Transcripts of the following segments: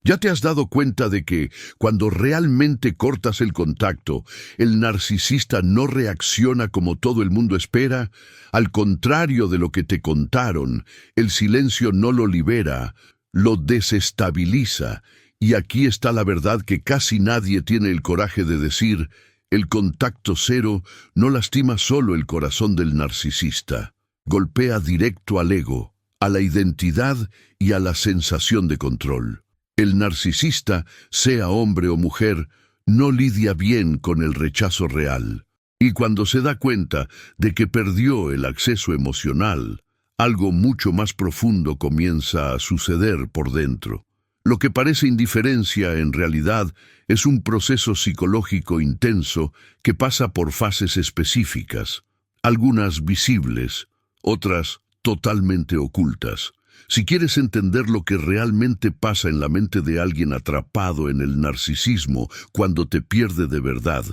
¿Ya te has dado cuenta de que, cuando realmente cortas el contacto, el narcisista no reacciona como todo el mundo espera? Al contrario de lo que te contaron, el silencio no lo libera, lo desestabiliza. Y aquí está la verdad que casi nadie tiene el coraje de decir: el contacto cero no lastima solo el corazón del narcisista, golpea directo al ego, a la identidad y a la sensación de control. El narcisista, sea hombre o mujer, no lidia bien con el rechazo real. Y cuando se da cuenta de que perdió el acceso emocional, algo mucho más profundo comienza a suceder por dentro. Lo que parece indiferencia en realidad es un proceso psicológico intenso que pasa por fases específicas, algunas visibles, otras totalmente ocultas. Si quieres entender lo que realmente pasa en la mente de alguien atrapado en el narcisismo cuando te pierde de verdad,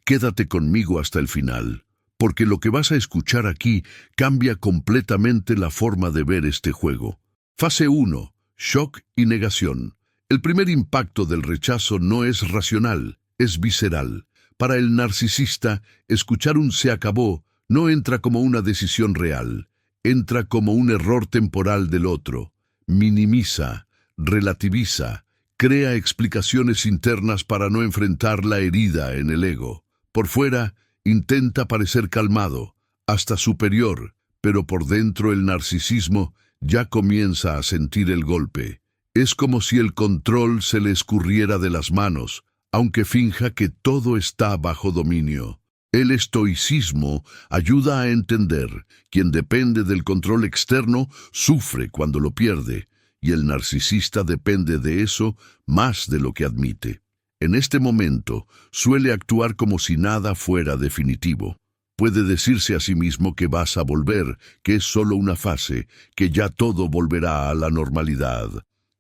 quédate conmigo hasta el final, porque lo que vas a escuchar aquí cambia completamente la forma de ver este juego. Fase 1. Shock y negación. El primer impacto del rechazo no es racional, es visceral. Para el narcisista, escuchar un "se acabó" no entra como una decisión real. Entra como un error temporal del otro. Minimiza, relativiza, crea explicaciones internas para no enfrentar la herida en el ego. Por fuera, intenta parecer calmado, hasta superior, pero por dentro el narcisismo ya comienza a sentir el golpe. Es como si el control se le escurriera de las manos, aunque finja que todo está bajo dominio. El estoicismo ayuda a entender: quien depende del control externo sufre cuando lo pierde, y el narcisista depende de eso más de lo que admite. En este momento, suele actuar como si nada fuera definitivo. Puede decirse a sí mismo que vas a volver, que es solo una fase, que ya todo volverá a la normalidad.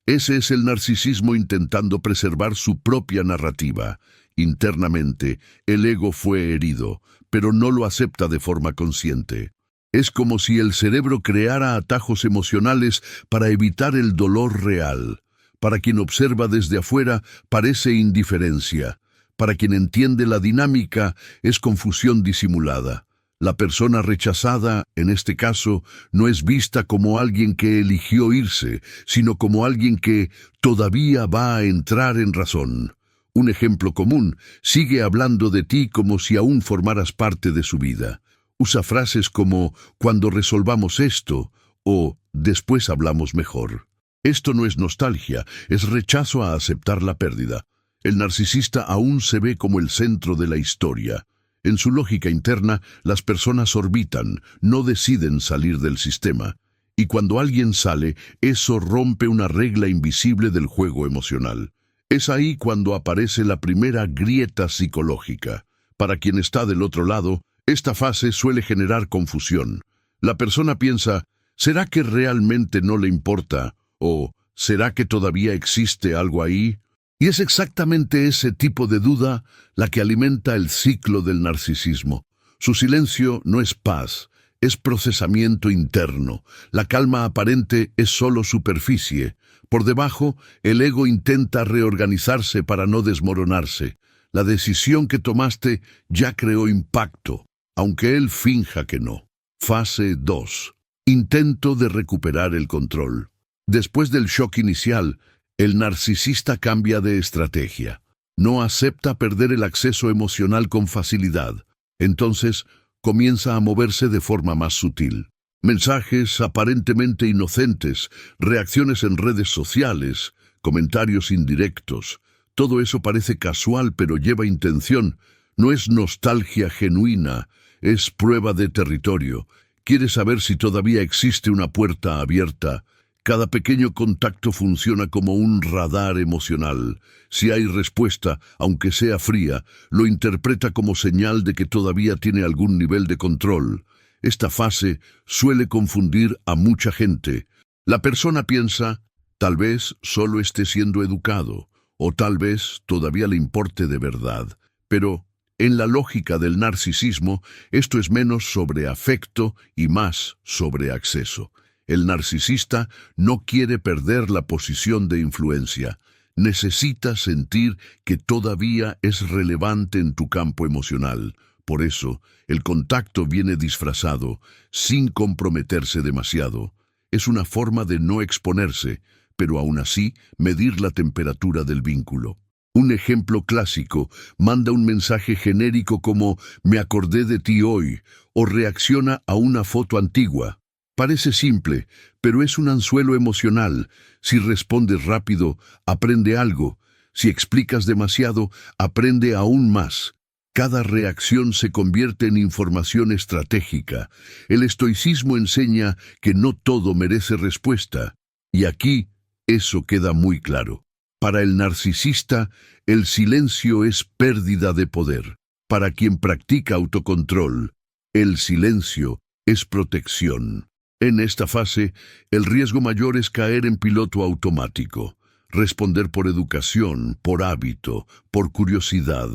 Ese es el narcisismo intentando preservar su propia narrativa. Internamente, el ego fue herido, pero no lo acepta de forma consciente. Es como si el cerebro creara atajos emocionales para evitar el dolor real. Para quien observa desde afuera, parece indiferencia. Para quien entiende la dinámica, es confusión disimulada. La persona rechazada, en este caso, no es vista como alguien que eligió irse, sino como alguien que todavía va a entrar en razón. Un ejemplo común: sigue hablando de ti como si aún formaras parte de su vida. Usa frases como "cuando resolvamos esto" o "después hablamos mejor". Esto no es nostalgia, es rechazo a aceptar la pérdida. El narcisista aún se ve como el centro de la historia. En su lógica interna, las personas orbitan, no deciden salir del sistema. Y cuando alguien sale, eso rompe una regla invisible del juego emocional. Es ahí cuando aparece la primera grieta psicológica. Para quien está del otro lado, esta fase suele generar confusión. La persona piensa: ¿será que realmente no le importa? ¿O será que todavía existe algo ahí? Y es exactamente ese tipo de duda la que alimenta el ciclo del narcisismo. Su silencio no es paz, es procesamiento interno. La calma aparente es solo superficie. Por debajo, el ego intenta reorganizarse para no desmoronarse. La decisión que tomaste ya creó impacto, aunque él finja que no. Fase 2. Intento de recuperar el control. Después del shock inicial, el narcisista cambia de estrategia. No acepta perder el acceso emocional con facilidad. Entonces, comienza a moverse de forma más sutil. Mensajes aparentemente inocentes, reacciones en redes sociales, comentarios indirectos. Todo eso parece casual, pero lleva intención. No es nostalgia genuina, es prueba de territorio. Quiere saber si todavía existe una puerta abierta. Cada pequeño contacto funciona como un radar emocional. Si hay respuesta, aunque sea fría, lo interpreta como señal de que todavía tiene algún nivel de control. Esta fase suele confundir a mucha gente. La persona piensa: tal vez solo esté siendo educado, o tal vez todavía le importe de verdad. Pero, en la lógica del narcisismo, esto es menos sobre afecto y más sobre acceso. El narcisista no quiere perder la posición de influencia. Necesitas sentir que todavía es relevante en tu campo emocional. Por eso, el contacto viene disfrazado, sin comprometerse demasiado. Es una forma de no exponerse, pero aún así medir la temperatura del vínculo. Un ejemplo clásico manda un mensaje genérico como «me acordé de ti hoy» o reacciona a una foto antigua. Parece simple, pero es un anzuelo emocional. Si respondes rápido, aprende algo. Si explicas demasiado, aprende aún más. Cada reacción se convierte en información estratégica. El estoicismo enseña que no todo merece respuesta. Y aquí, eso queda muy claro. Para el narcisista, el silencio es pérdida de poder. Para quien practica autocontrol, el silencio es protección. En esta fase, el riesgo mayor es caer en piloto automático, responder por educación, por hábito, por curiosidad,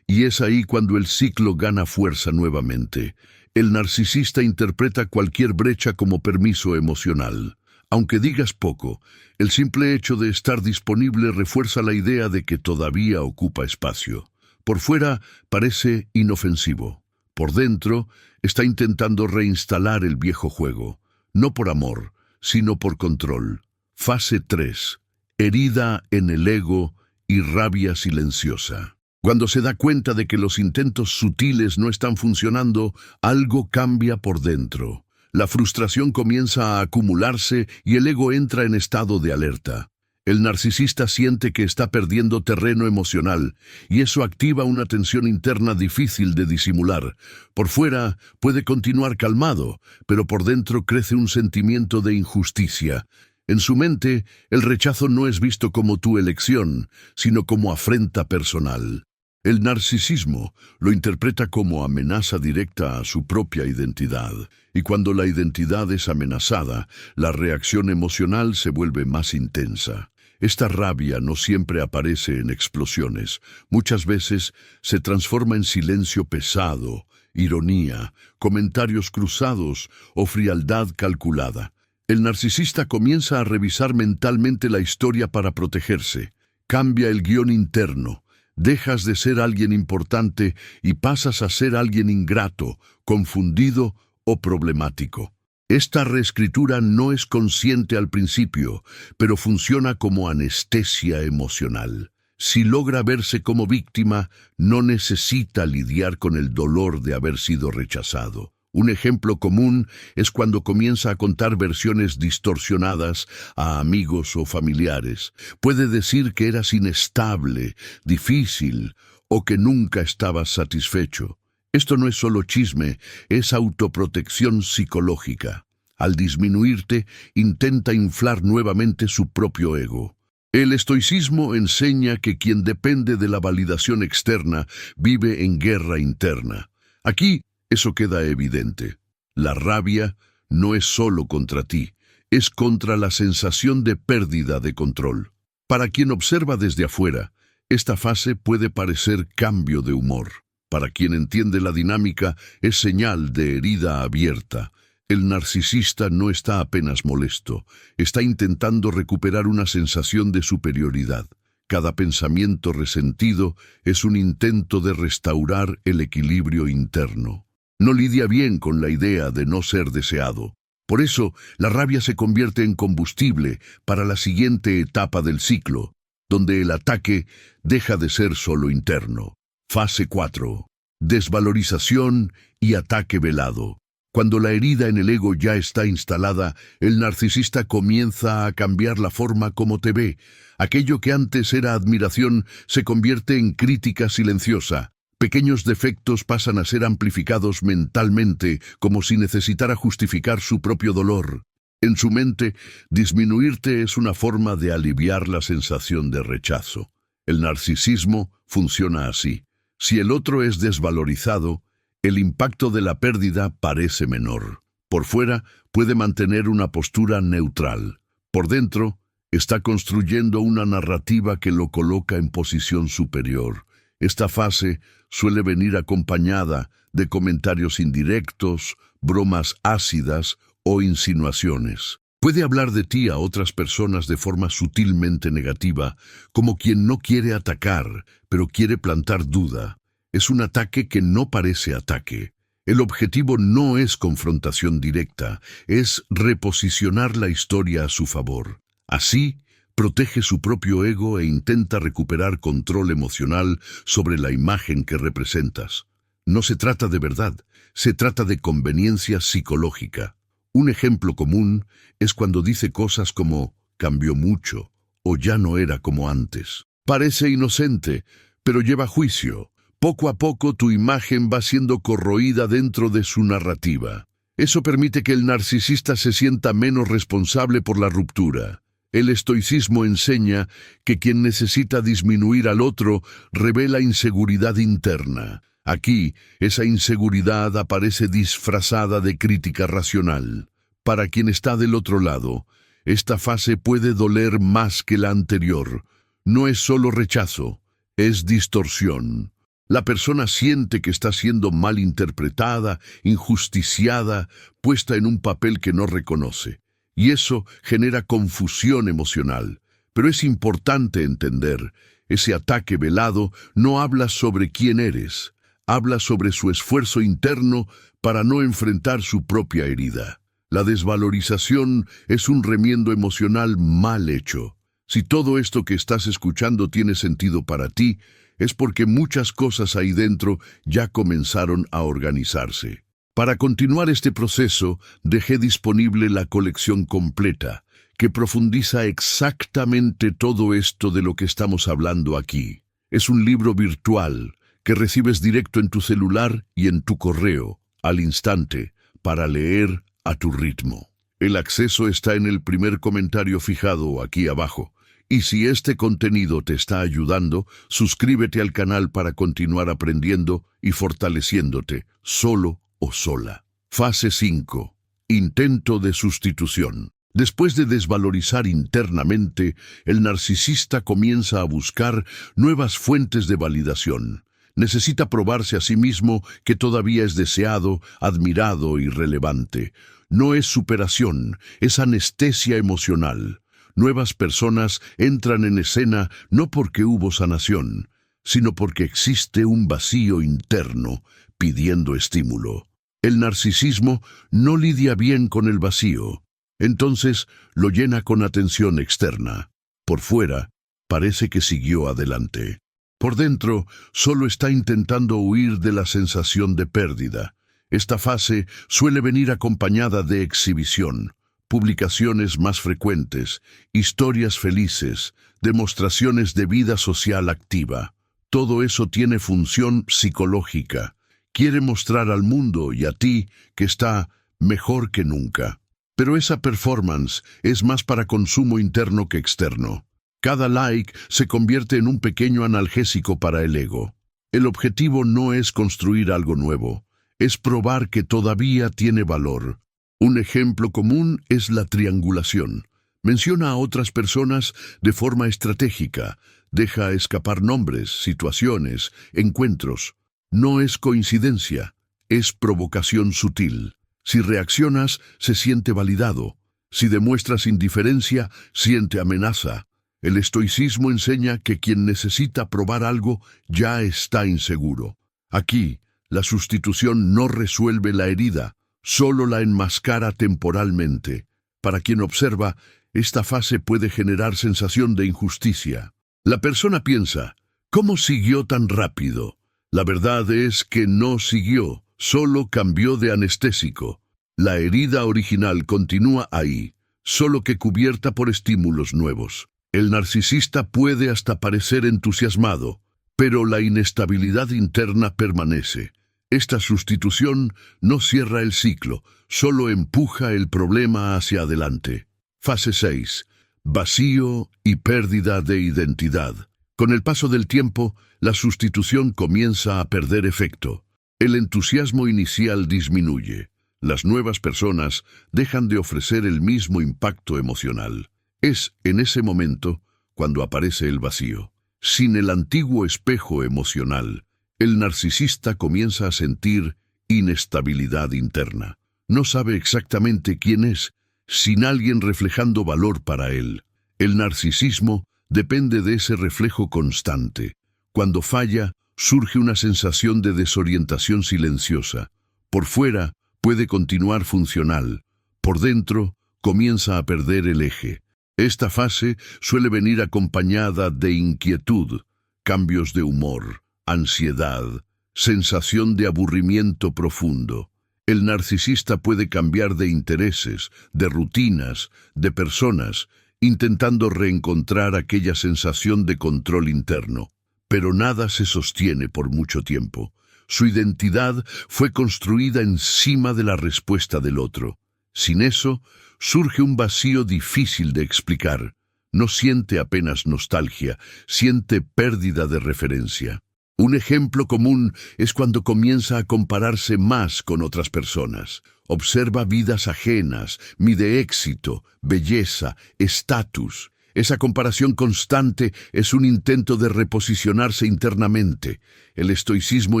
y es ahí cuando el ciclo gana fuerza nuevamente. El narcisista interpreta cualquier brecha como permiso emocional. Aunque digas poco, el simple hecho de estar disponible refuerza la idea de que todavía ocupa espacio. Por fuera parece inofensivo. Por dentro está intentando reinstalar el viejo juego. No por amor, sino por control. Fase 3. Herida en el ego y rabia silenciosa. Cuando se da cuenta de que los intentos sutiles no están funcionando, algo cambia por dentro. La frustración comienza a acumularse y el ego entra en estado de alerta. El narcisista siente que está perdiendo terreno emocional, y eso activa una tensión interna difícil de disimular. Por fuera puede continuar calmado, pero por dentro crece un sentimiento de injusticia. En su mente, el rechazo no es visto como tu elección, sino como afrenta personal. El narcisismo lo interpreta como amenaza directa a su propia identidad, y cuando la identidad es amenazada, la reacción emocional se vuelve más intensa. Esta rabia no siempre aparece en explosiones. Muchas veces se transforma en silencio pesado, ironía, comentarios cruzados o frialdad calculada. El narcisista comienza a revisar mentalmente la historia para protegerse. Cambia el guión interno. Dejas de ser alguien importante y pasas a ser alguien ingrato, confundido o problemático. Esta reescritura no es consciente al principio, pero funciona como anestesia emocional. Si logra verse como víctima, no necesita lidiar con el dolor de haber sido rechazado. Un ejemplo común es cuando comienza a contar versiones distorsionadas a amigos o familiares. Puede decir que eras inestable, difícil o que nunca estabas satisfecho. Esto no es solo chisme, es autoprotección psicológica. Al disminuirte, intenta inflar nuevamente su propio ego. El estoicismo enseña que quien depende de la validación externa vive en guerra interna. Aquí, eso queda evidente. La rabia no es solo contra ti, es contra la sensación de pérdida de control. Para quien observa desde afuera, esta fase puede parecer cambio de humor. Para quien entiende la dinámica, es señal de herida abierta. El narcisista no está apenas molesto, está intentando recuperar una sensación de superioridad. Cada pensamiento resentido es un intento de restaurar el equilibrio interno. No lidia bien con la idea de no ser deseado. Por eso, la rabia se convierte en combustible para la siguiente etapa del ciclo, donde el ataque deja de ser solo interno. Fase 4. Desvalorización y ataque velado. Cuando la herida en el ego ya está instalada, el narcisista comienza a cambiar la forma como te ve. Aquello que antes era admiración se convierte en crítica silenciosa. Pequeños defectos pasan a ser amplificados mentalmente, como si necesitara justificar su propio dolor. En su mente, disminuirte es una forma de aliviar la sensación de rechazo. El narcisismo funciona así. Si el otro es desvalorizado, el impacto de la pérdida parece menor. Por fuera, puede mantener una postura neutral. Por dentro, está construyendo una narrativa que lo coloca en posición superior. Esta fase suele venir acompañada de comentarios indirectos, bromas ácidas o insinuaciones. Puede hablar de ti a otras personas de forma sutilmente negativa, como quien no quiere atacar, pero quiere plantar duda. Es un ataque que no parece ataque. El objetivo no es confrontación directa, es reposicionar la historia a su favor. Así, protege su propio ego e intenta recuperar control emocional sobre la imagen que representas. No se trata de verdad, se trata de conveniencia psicológica. Un ejemplo común es cuando dice cosas como «cambió mucho» o «ya no era como antes». Parece inocente, pero lleva juicio. Poco a poco tu imagen va siendo corroída dentro de su narrativa. Eso permite que el narcisista se sienta menos responsable por la ruptura. El estoicismo enseña que quien necesita disminuir al otro revela inseguridad interna. Aquí, esa inseguridad aparece disfrazada de crítica racional. Para quien está del otro lado, esta fase puede doler más que la anterior. No es solo rechazo, es distorsión. La persona siente que está siendo mal interpretada, injusticiada, puesta en un papel que no reconoce. Y eso genera confusión emocional. Pero es importante entender, ese ataque velado no habla sobre quién eres, habla sobre su esfuerzo interno para no enfrentar su propia herida. La desvalorización es un remiendo emocional mal hecho. Si todo esto que estás escuchando tiene sentido para ti, es porque muchas cosas ahí dentro ya comenzaron a organizarse. Para continuar este proceso, dejé disponible la colección completa, que profundiza exactamente todo esto de lo que estamos hablando aquí. Es un libro virtual que recibes directo en tu celular y en tu correo, al instante, para leer a tu ritmo. El acceso está en el primer comentario fijado aquí abajo. Y si este contenido te está ayudando, suscríbete al canal para continuar aprendiendo y fortaleciéndote, solo o sola. Fase 5. Intento de sustitución. Después de desvalorizar internamente, el narcisista comienza a buscar nuevas fuentes de validación. Necesita probarse a sí mismo que todavía es deseado, admirado y relevante. No es superación, es anestesia emocional. Nuevas personas entran en escena no porque hubo sanación, sino porque existe un vacío interno pidiendo estímulo. El narcisismo no lidia bien con el vacío, entonces lo llena con atención externa. Por fuera, parece que siguió adelante. Por dentro, solo está intentando huir de la sensación de pérdida. Esta fase suele venir acompañada de exhibición. Publicaciones más frecuentes, historias felices, demostraciones de vida social activa. Todo eso tiene función psicológica. Quiere mostrar al mundo y a ti que está mejor que nunca. Pero esa performance es más para consumo interno que externo. Cada like se convierte en un pequeño analgésico para el ego. El objetivo no es construir algo nuevo, es probar que todavía tiene valor. Un ejemplo común es la triangulación. Menciona a otras personas de forma estratégica, deja escapar nombres, situaciones, encuentros. No es coincidencia, es provocación sutil. Si reaccionas, se siente validado. Si demuestras indiferencia, siente amenaza. El estoicismo enseña que quien necesita probar algo ya está inseguro. Aquí, la sustitución no resuelve la herida, solo la enmascara temporalmente. Para quien observa, esta fase puede generar sensación de injusticia. La persona piensa, ¿cómo siguió tan rápido? La verdad es que no siguió, solo cambió de anestésico. La herida original continúa ahí, solo que cubierta por estímulos nuevos. El narcisista puede hasta parecer entusiasmado, pero la inestabilidad interna permanece. Esta sustitución no cierra el ciclo, solo empuja el problema hacia adelante. Fase 6. Vacío y pérdida de identidad. Con el paso del tiempo, la sustitución comienza a perder efecto. El entusiasmo inicial disminuye. Las nuevas personas dejan de ofrecer el mismo impacto emocional. Es en ese momento cuando aparece el vacío. Sin el antiguo espejo emocional, el narcisista comienza a sentir inestabilidad interna. No sabe exactamente quién es, sin alguien reflejando valor para él. El narcisismo depende de ese reflejo constante. Cuando falla, surge una sensación de desorientación silenciosa. Por fuera, puede continuar funcional. Por dentro, comienza a perder el eje. Esta fase suele venir acompañada de inquietud, cambios de humor, ansiedad, sensación de aburrimiento profundo. El narcisista puede cambiar de intereses, de rutinas, de personas, intentando reencontrar aquella sensación de control interno. Pero nada se sostiene por mucho tiempo. Su identidad fue construida encima de la respuesta del otro. Sin eso, surge un vacío difícil de explicar. No siente apenas nostalgia, siente pérdida de referencia. Un ejemplo común es cuando comienza a compararse más con otras personas. Observa vidas ajenas, mide éxito, belleza, estatus. Esa comparación constante es un intento de reposicionarse internamente. El estoicismo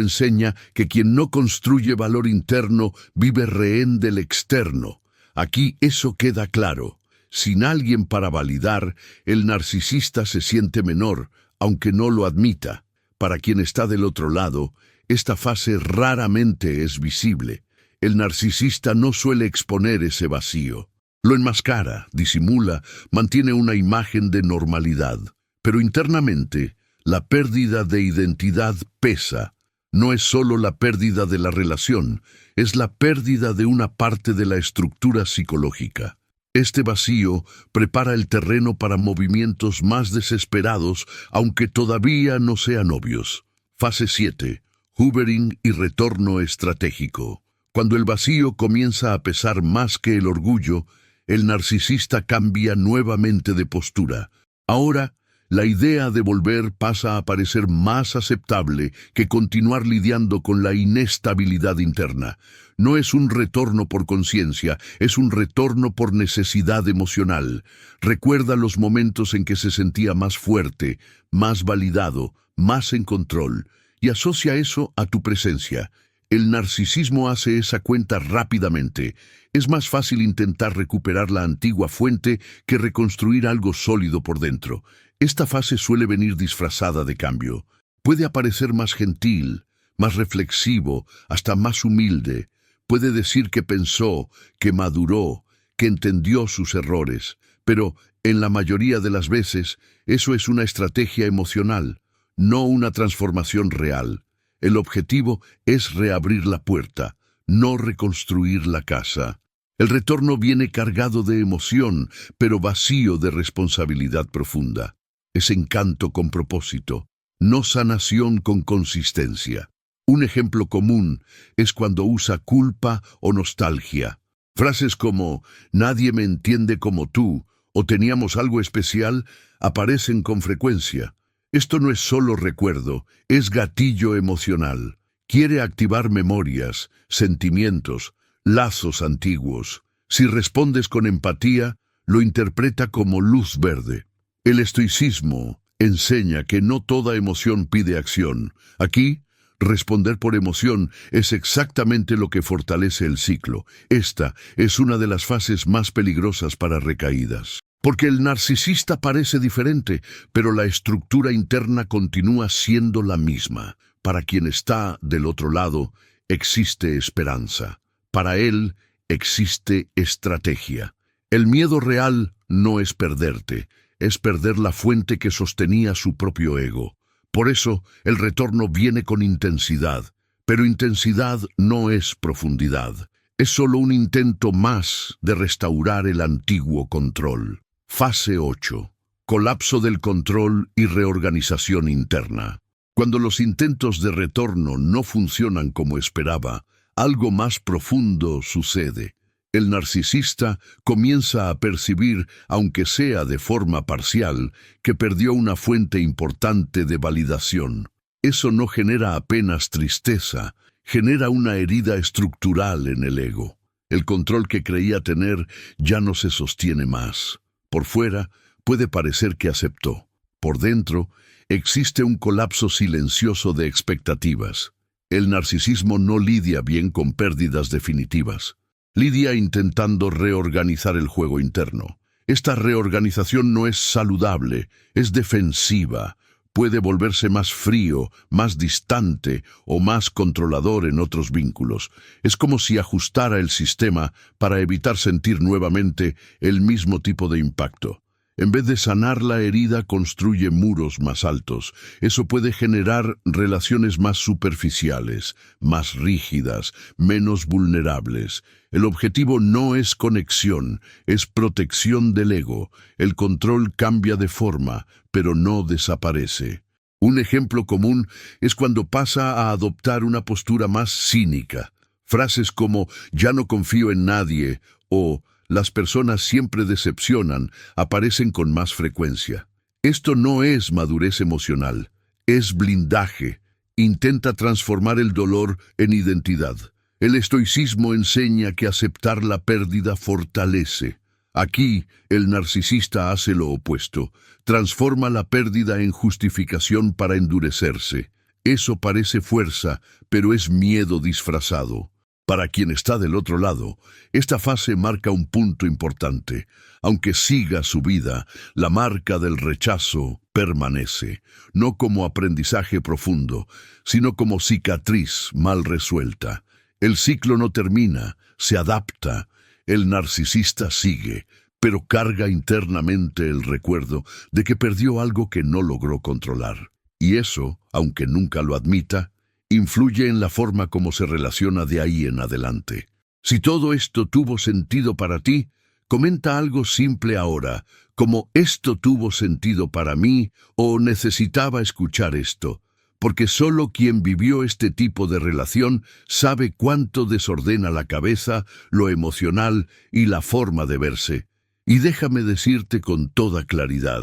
enseña que quien no construye valor interno vive rehén del externo. Aquí eso queda claro. Sin alguien para validar, el narcisista se siente menor, aunque no lo admita. Para quien está del otro lado, esta fase raramente es visible. El narcisista no suele exponer ese vacío. Lo enmascara, disimula, mantiene una imagen de normalidad. Pero internamente, la pérdida de identidad pesa. No es solo la pérdida de la relación, es la pérdida de una parte de la estructura psicológica. Este vacío prepara el terreno para movimientos más desesperados, aunque todavía no sean obvios. Fase 7. Hoovering y retorno estratégico. Cuando el vacío comienza a pesar más que el orgullo, el narcisista cambia nuevamente de postura. Ahora, la idea de volver pasa a parecer más aceptable que continuar lidiando con la inestabilidad interna. No es un retorno por conciencia, es un retorno por necesidad emocional. Recuerda los momentos en que se sentía más fuerte, más validado, más en control, y asocia eso a tu presencia. El narcisismo hace esa cuenta rápidamente. Es más fácil intentar recuperar la antigua fuente que reconstruir algo sólido por dentro. Esta fase suele venir disfrazada de cambio. Puede aparecer más gentil, más reflexivo, hasta más humilde. Puede decir que pensó, que maduró, que entendió sus errores. Pero, en la mayoría de las veces, eso es una estrategia emocional, no una transformación real. El objetivo es reabrir la puerta, no reconstruir la casa. El retorno viene cargado de emoción, pero vacío de responsabilidad profunda. Es encanto con propósito, no sanación con consistencia. Un ejemplo común es cuando usa culpa o nostalgia. Frases como «nadie me entiende como tú» o «teníamos algo especial» aparecen con frecuencia. Esto no es solo recuerdo, es gatillo emocional. Quiere activar memorias, sentimientos, lazos antiguos. Si respondes con empatía, lo interpreta como luz verde. El estoicismo enseña que no toda emoción pide acción. Aquí, responder por emoción es exactamente lo que fortalece el ciclo. Esta es una de las fases más peligrosas para recaídas. Porque el narcisista parece diferente, pero la estructura interna continúa siendo la misma. Para quien está del otro lado, existe esperanza. Para él, existe estrategia. El miedo real no es perderte, es perder la fuente que sostenía su propio ego. Por eso, el retorno viene con intensidad. Pero intensidad no es profundidad. Es solo un intento más de restaurar el antiguo control. Fase 8. Colapso del control y reorganización interna. Cuando los intentos de retorno no funcionan como esperaba, algo más profundo sucede. El narcisista comienza a percibir, aunque sea de forma parcial, que perdió una fuente importante de validación. Eso no genera apenas tristeza, genera una herida estructural en el ego. El control que creía tener ya no se sostiene más. Por fuera, puede parecer que aceptó. Por dentro, existe un colapso silencioso de expectativas. El narcisismo no lidia bien con pérdidas definitivas. Lidia intentando reorganizar el juego interno. Esta reorganización no es saludable, es defensiva. Puede volverse más frío, más distante o más controlador en otros vínculos. Es como si ajustara el sistema para evitar sentir nuevamente el mismo tipo de impacto. En vez de sanar la herida, construye muros más altos. Eso puede generar relaciones más superficiales, más rígidas, menos vulnerables. El objetivo no es conexión, es protección del ego. El control cambia de forma, pero no desaparece. Un ejemplo común es cuando pasa a adoptar una postura más cínica. Frases como «ya no confío en nadie» o «las personas siempre decepcionan» aparecen con más frecuencia. Esto no es madurez emocional, es blindaje. Intenta transformar el dolor en identidad. El estoicismo enseña que aceptar la pérdida fortalece. Aquí, el narcisista hace lo opuesto. Transforma la pérdida en justificación para endurecerse. Eso parece fuerza, pero es miedo disfrazado. Para quien está del otro lado, esta fase marca un punto importante. Aunque siga su vida, la marca del rechazo permanece, no como aprendizaje profundo, sino como cicatriz mal resuelta. El ciclo no termina, se adapta. El narcisista sigue, pero carga internamente el recuerdo de que perdió algo que no logró controlar. Y eso, aunque nunca lo admita, influye en la forma como se relaciona de ahí en adelante. Si todo esto tuvo sentido para ti, comenta algo simple ahora, como «esto tuvo sentido para mí» o «necesitaba escuchar esto», porque solo quien vivió este tipo de relación sabe cuánto desordena la cabeza, lo emocional y la forma de verse. Y déjame decirte con toda claridad,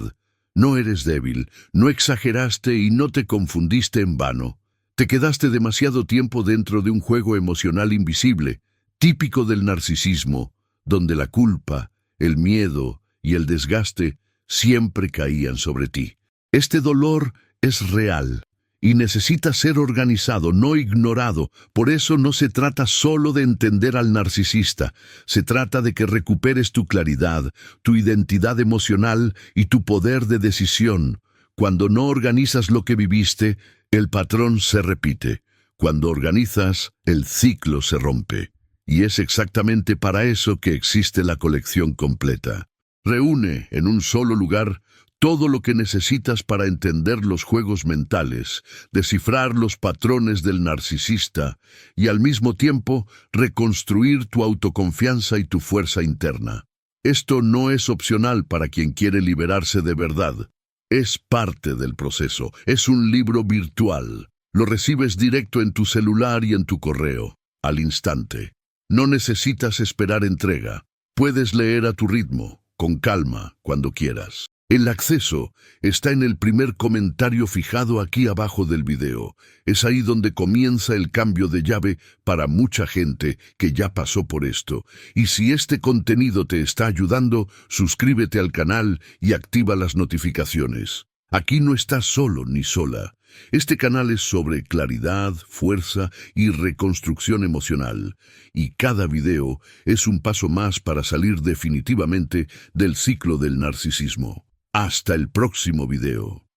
no eres débil, no exageraste y no te confundiste en vano. Te quedaste demasiado tiempo dentro de un juego emocional invisible, típico del narcisismo, donde la culpa, el miedo y el desgaste siempre caían sobre ti. Este dolor es real y necesita ser organizado, no ignorado. Por eso no se trata solo de entender al narcisista, se trata de que recuperes tu claridad, tu identidad emocional y tu poder de decisión. Cuando no organizas lo que viviste, el patrón se repite. Cuando organizas, el ciclo se rompe. Y es exactamente para eso que existe la colección completa. Reúne en un solo lugar todo lo que necesitas para entender los juegos mentales, descifrar los patrones del narcisista y al mismo tiempo reconstruir tu autoconfianza y tu fuerza interna. Esto no es opcional para quien quiere liberarse de verdad. Es parte del proceso, es un libro virtual. Lo recibes directo en tu celular y en tu correo, al instante. No necesitas esperar entrega. Puedes leer a tu ritmo, con calma, cuando quieras. El acceso está en el primer comentario fijado aquí abajo del video. Es ahí donde comienza el cambio de llave para mucha gente que ya pasó por esto. Y si este contenido te está ayudando, suscríbete al canal y activa las notificaciones. Aquí no estás solo ni sola. Este canal es sobre claridad, fuerza y reconstrucción emocional. Y cada video es un paso más para salir definitivamente del ciclo del narcisismo. Hasta el próximo video.